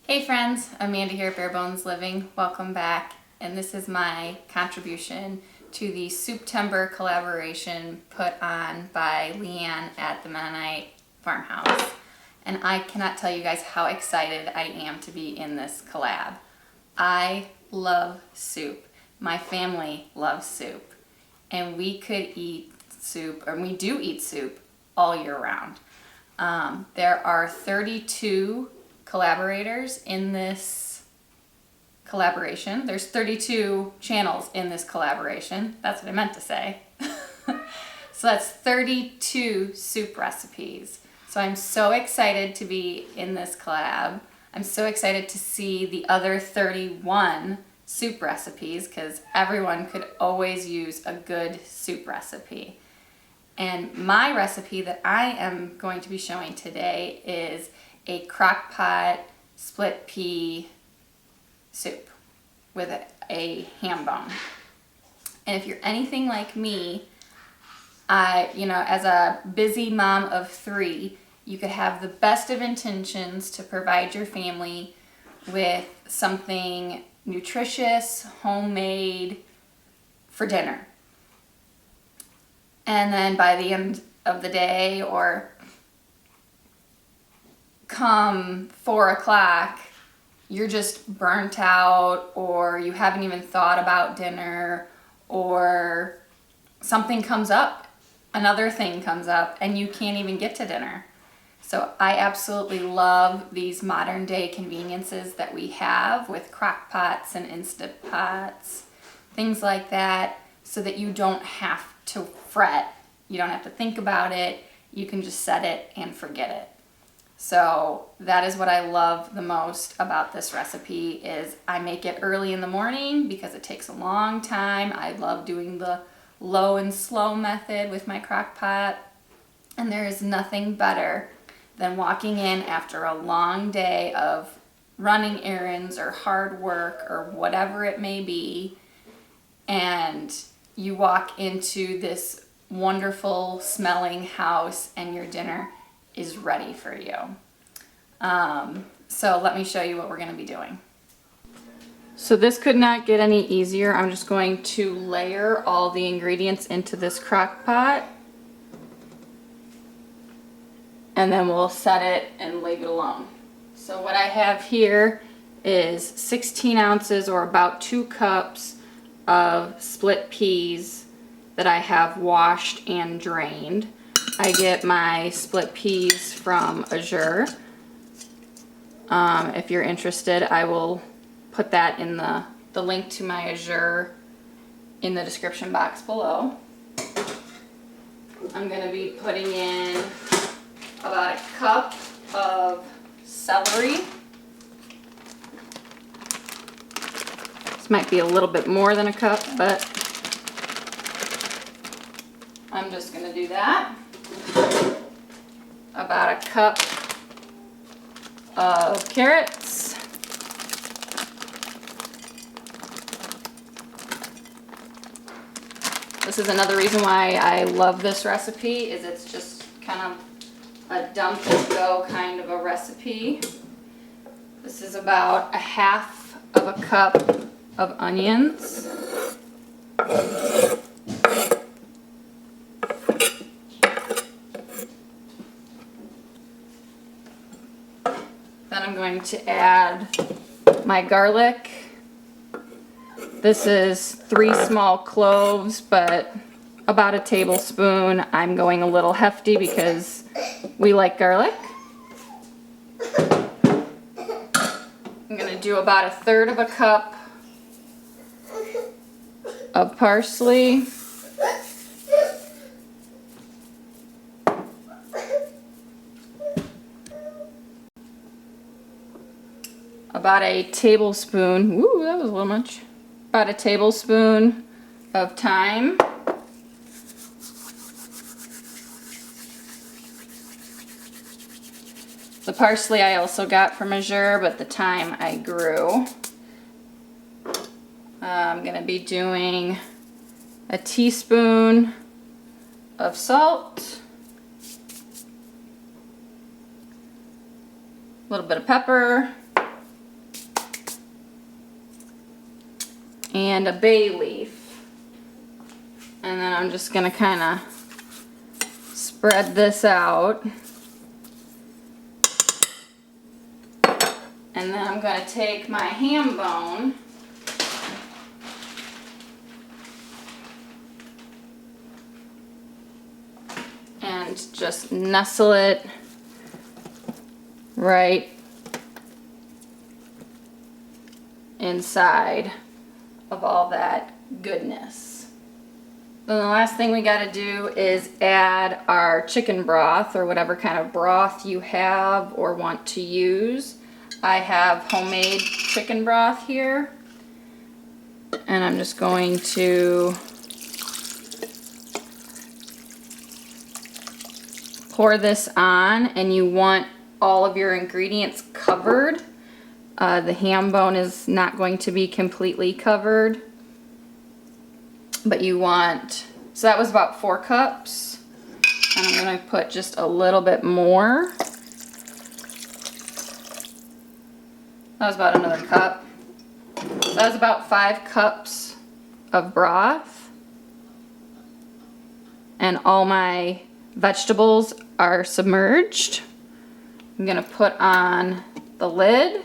Hey friends, Amanda here at Bare Bones Living. Welcome back, and this is my contribution to the Souptember collaboration put on by Leanne at the Mennonite Farmhouse. And I cannot tell you guys how excited I am to be in this collab. I love soup. My family loves soup. And we could eat soup, or we do eat soup all year round. There are 32 collaborators in this collaboration. There's 32 channels in this collaboration. That's what I meant to say. So that's 32 soup recipes. So I'm so excited to be in this collab. I'm so excited to see the other 31 soup recipes because everyone could always use a good soup recipe. And my recipe that I am going to be showing today is a crock pot split pea soup with a ham bone. And if you're anything like me, as a busy mom of 3, you could have the best of intentions to provide your family with something nutritious, homemade for dinner. And then by the end of the day, or come 4 o'clock, you're just burnt out, or you haven't even thought about dinner, or something comes up, another thing comes up, and you can't even get to dinner. So I absolutely love these modern day conveniences that we have with crock pots and Instant Pots, things like that, so that you don't have to fret, you don't have to think about it, you can just set it and forget it. So that is what I love the most about this recipe is I make it early in the morning because it takes a long time. I love doing the low and slow method with my crock pot, and there is nothing better than walking in after a long day of running errands or hard work or whatever it may be, and you walk into this wonderful smelling house and your dinner is ready for you. So let me show you what we're going to be doing. So this could not get any easier. I'm just going to layer all the ingredients into this crock pot, and then we'll set it and leave it alone. So what I have here is 16 ounces or about 2 cups of split peas that I have washed and drained. I get my split peas from Azure. If you're interested, I will put that in the link to my Azure in the description box below. I'm going to be putting in about a cup of celery. This might be a little bit more than a cup, but I'm just going to do that. About a cup of carrots. This is another reason why I love this recipe, is it's just kind of a dump and go kind of a recipe. This is about a half of a cup of onions. Then I'm going to add my garlic. This is 3 small cloves, but about a tablespoon. I'm going a little hefty because we like garlic. I'm going to do about 1/3 of a cup of parsley. About a tablespoon, ooh, that was a little much. About a tablespoon of thyme. The parsley I also got from Azure, but the thyme I grew. I'm going to be doing a teaspoon of salt, a little bit of pepper, and a bay leaf. And then I'm just gonna kind of spread this out. And then I'm gonna take my ham bone and just nestle it right inside of all that goodness. Then the last thing we got to do is add our chicken broth, or whatever kind of broth you have or want to use. I have homemade chicken broth here, and I'm just going to pour this on, and you want all of your ingredients covered. The ham bone is not going to be completely covered, but you want, so that was about 4 cups, and I'm going to put just a little bit more. That was about another cup. That was about 5 cups of broth, and all my vegetables are submerged. I'm going to put on the lid.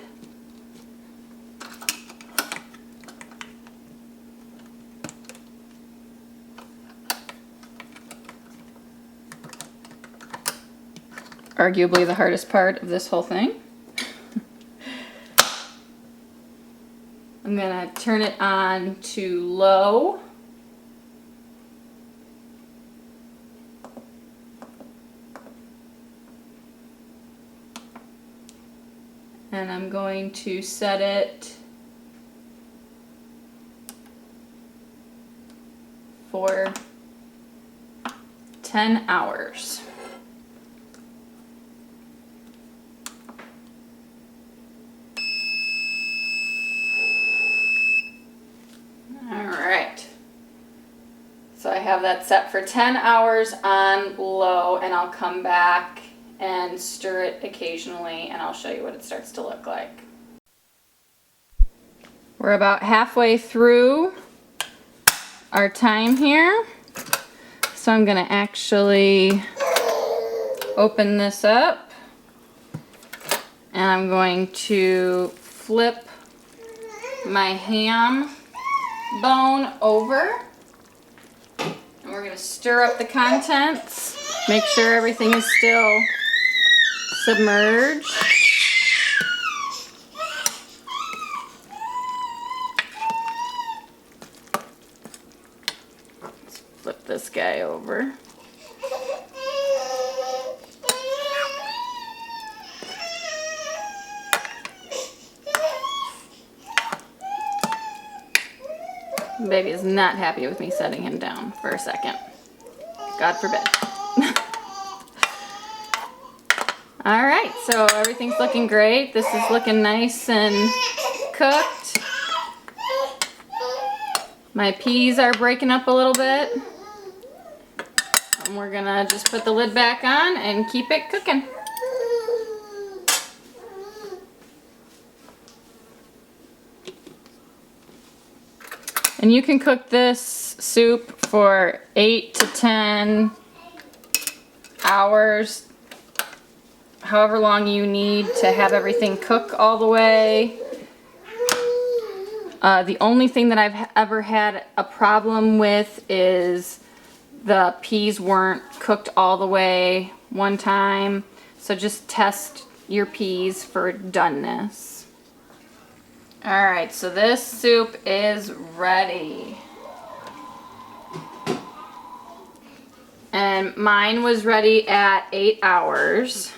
Arguably the hardest part of this whole thing. I'm gonna turn it on to low. And I'm going to set it for 10 hours. So I have that set for 10 hours on low, and I'll come back and stir it occasionally, and I'll show you what it starts to look like. We're about halfway through our time here. So I'm gonna actually open this up, and I'm going to flip my ham bone over. And we're going to stir up the contents, make sure everything is still submerged. Let's flip this guy over. Baby is not happy with me setting him down for a second. God forbid. All right, so everything's looking great. This is looking nice and cooked. My peas are breaking up a little bit. And we're gonna just put the lid back on and keep it cooking. And you can cook this soup for 8 to 10 hours, however long you need to have everything cook all the way. The only thing that I've ever had a problem with is the peas weren't cooked all the way one time. So just test your peas for doneness. Alright, so this soup is ready. And mine was ready at 8 hours.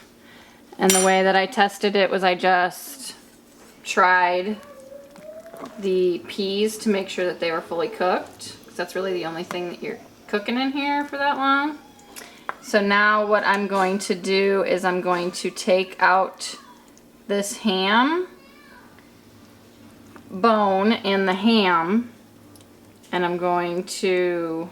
And the way that I tested it was I just tried the peas to make sure that they were fully cooked, because that's really the only thing that you're cooking in here for that long. So now what I'm going to do is I'm going to take out this ham bone and the ham, and I'm going to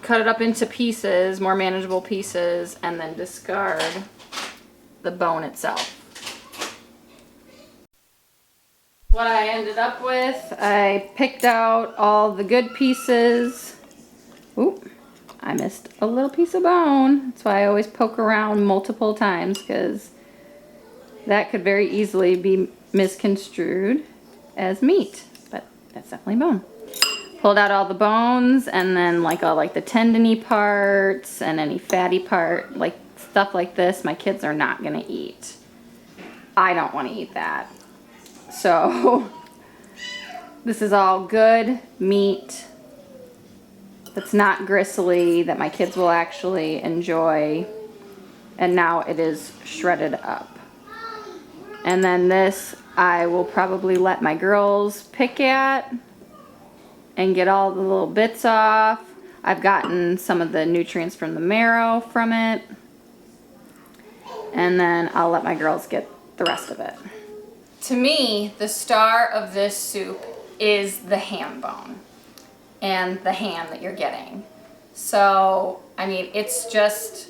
cut it up into pieces, more manageable pieces, and then discard the bone itself. what I ended up with. I picked out all the good pieces. Oop, I missed a little piece of bone. That's why I always poke around multiple times, because that could very easily be misconstrued as meat, but that's definitely bone. Pulled out all the bones, and then like all like the tendony parts and any fatty part, like stuff like this, my kids are not gonna eat. I don't want to eat that. So this is all good meat that's not gristly, that my kids will actually enjoy. And now it is shredded up. And then this I will probably let my girls pick at and get all the little bits off. I've gotten some of the nutrients from the marrow from it. And then I'll let my girls get the rest of it. To me, the star of this soup is the ham bone and the ham that you're getting. So, I mean, it's just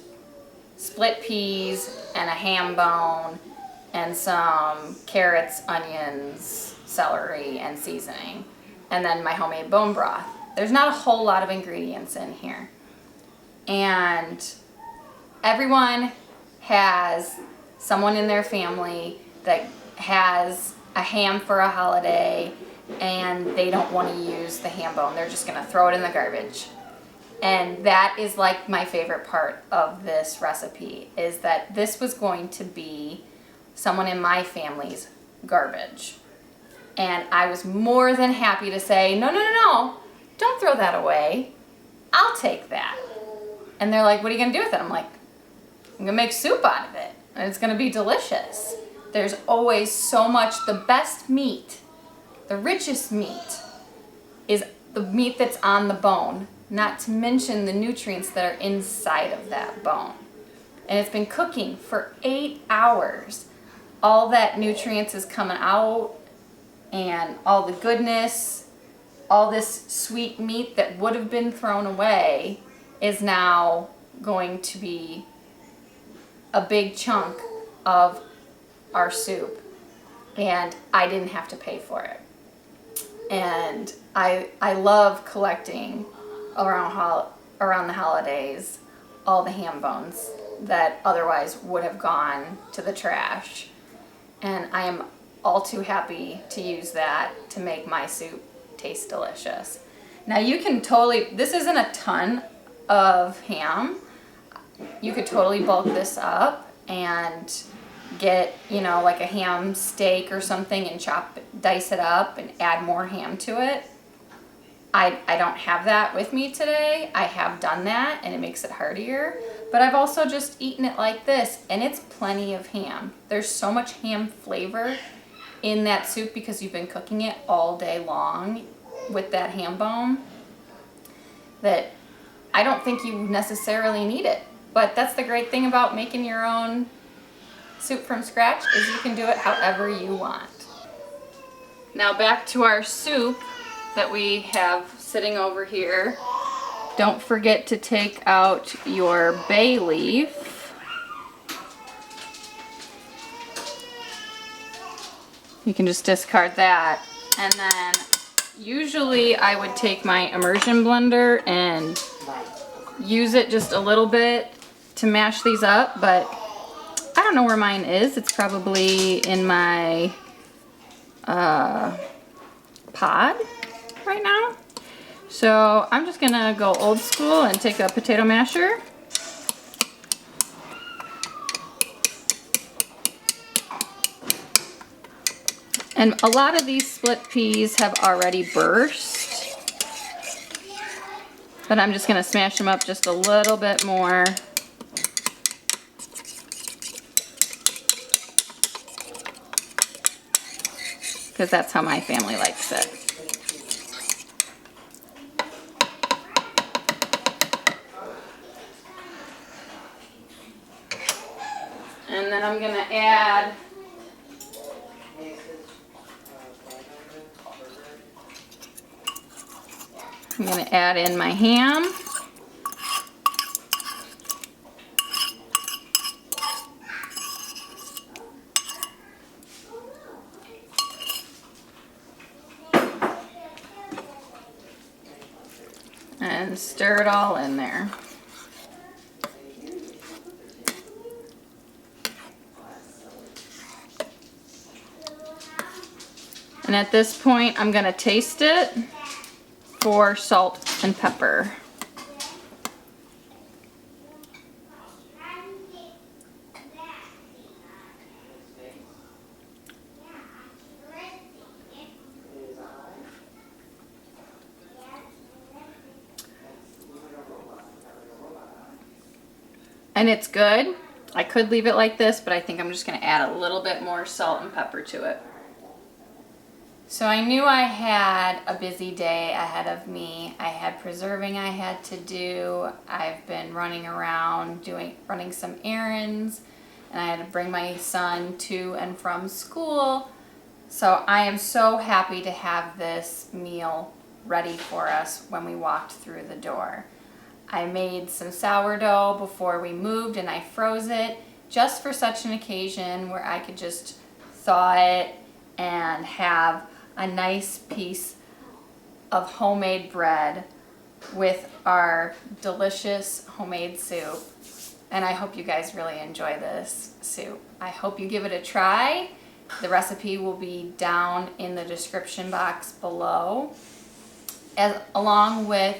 split peas and a ham bone and some carrots, onions, celery, and seasoning. And then my homemade bone broth. There's not a whole lot of ingredients in here. And everyone has someone in their family that has a ham for a holiday and they don't want to use the ham bone. They're just going to throw it in the garbage. And that is like my favorite part of this recipe, is that this was going to be someone in my family's garbage. And I was more than happy to say, no, no, no, no, don't throw that away. I'll take that. And they're like, what are you going to do with it? I'm like, I'm going to make soup out of it. And it's going to be delicious. There's always so much. The best meat, the richest meat, is the meat that's on the bone, not to mention the nutrients that are inside of that bone. And it's been cooking for 8 hours. All that nutrients is coming out, and all the goodness, all this sweet meat that would have been thrown away is now going to be a big chunk of our soup, and I didn't have to pay for it. And I love collecting around the holidays all the ham bones that otherwise would have gone to the trash. And I am all too happy to use that to make my soup taste delicious. Now you can totally, this isn't a ton of ham. You could totally bulk this up and get, you know, like a ham steak or something and dice it up and add more ham to it. I don't have that with me today. I have done that and it makes it heartier, but I've also just eaten it like this, and it's plenty of ham. There's so much ham flavor in that soup because you've been cooking it all day long with that ham bone that I don't think you necessarily need it. But that's the great thing about making your own soup from scratch, is you can do it however you want. Now back to our soup that we have sitting over here. Don't forget to take out your bay leaf. You can just discard that. And then usually I would take my immersion blender and use it just a little bit to mash these up, but I don't know where mine is. It's probably in my pod right now. So I'm just gonna go old school and take a potato masher. And a lot of these split peas have already burst, but I'm just gonna smash them up just a little bit more. Because that's how my family likes it. And then I'm going to add in my ham. and stir it all in there. And at this point, I'm gonna taste it for salt and pepper. And it's good. I could leave it like this, but I think I'm just gonna add a little bit more salt and pepper to it. So I knew I had a busy day ahead of me. I had preserving I had to do. I've been running around running some errands, and I had to bring my son to and from school. So I am so happy to have this meal ready for us when we walked through the door. I made some sourdough before we moved and I froze it just for such an occasion where I could just thaw it and have a nice piece of homemade bread with our delicious homemade soup. And I hope you guys really enjoy this soup. I hope you give it a try. The recipe will be down in the description box below, along with,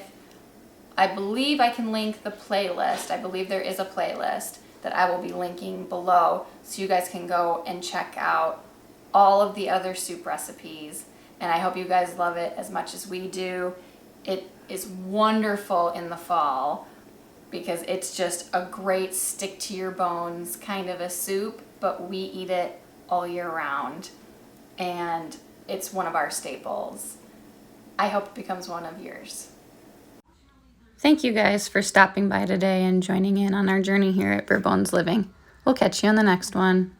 I believe I can link the playlist. I believe there is a playlist that I will be linking below, so you guys can go and check out all of the other soup recipes. And I hope you guys love it as much as we do. It is wonderful in the fall because it's just a great stick to your bones kind of a soup, but we eat it all year round and it's one of our staples. I hope it becomes one of yours. Thank you guys for stopping by today and joining in on our journey here at Bare Bones Living. We'll catch you on the next one.